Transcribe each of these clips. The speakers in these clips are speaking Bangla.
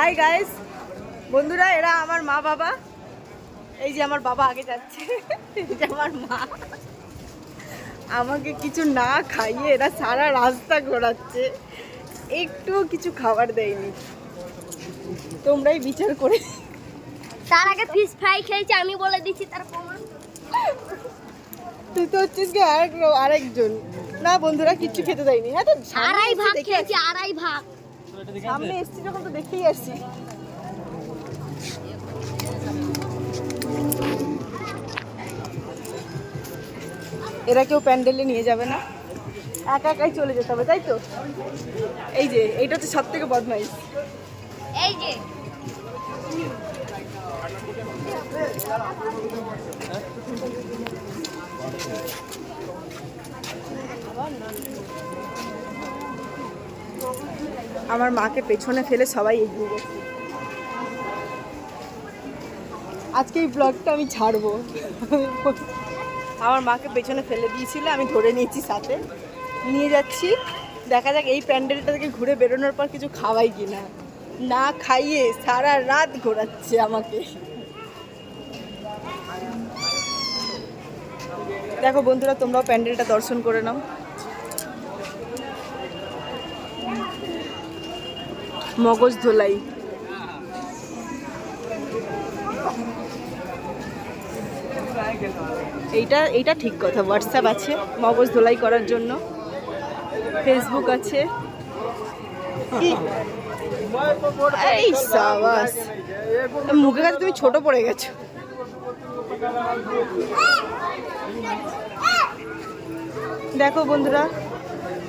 হাই গাইস বন্ধুরা, এরা আমার মা বাবা। এই যে আমার বাবা আগে যাচ্ছে, এই যে আমার মা। আমাকে কিছু না খাইয়ে এরা সারা রাস্তা ঘোরাচ্ছে, একটু কিছু খাবার দেয়নি। তোমরাই বিচার করে। তার আগে ফিশ ফ্রাই খেয়েছি আমি, বলে দিচ্ছি তার প্রমাণ। তুই তো হচ্ছিস কি আরেকজন। না বন্ধুরা, কিচ্ছু খেতে দেয়নি। হ্যাঁ, তো আড়াই ভাগ খেয়েছি, আড়াই ভাগ। সামনে এসছি যখন তো দেখেই আসছি। এরা কেউ প্যান্ডেলে নিয়ে যাবে না, একা একাই চলে যেতে হবে, তাই তো? এই যে এইটা হচ্ছে সব থেকে বদমাইশ। এই যে আমার মাকে পেছনে ফেলে সবাই এগিয়ে গেছে। আজকে এই ব্লগটা আমি ছাড়বো। আমার মাকে পেছনে ফেলে দিয়েছিল, আমি ধরে নিয়েছি, সাথে নিয়ে যাচ্ছি। দেখা যাক এই প্যান্ডেলটা থেকে ঘুরে বেরোনোর পর কিছু খাওয়াই কিনা। না খাইয়ে সারা রাত ঘোরাচ্ছে আমাকে। দেখো বন্ধুরা, তোমরাও প্যান্ডেলটা দর্শন করে নাও। মগজ ধোলাই। এইটা ঠিক কথা। হোয়াটসঅ্যাপ আছে মগজ ধোলাই করার জন্য, ফেসবুক আছে। এই সাবাস, মুখের কাছে তুমি ছোট পড়ে গেছো। দেখো বন্ধুরা,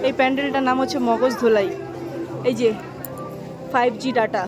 এই প্যান্ডেলটার নাম হচ্ছে মগজ ধোলাই। এই যে 5G ডাটা।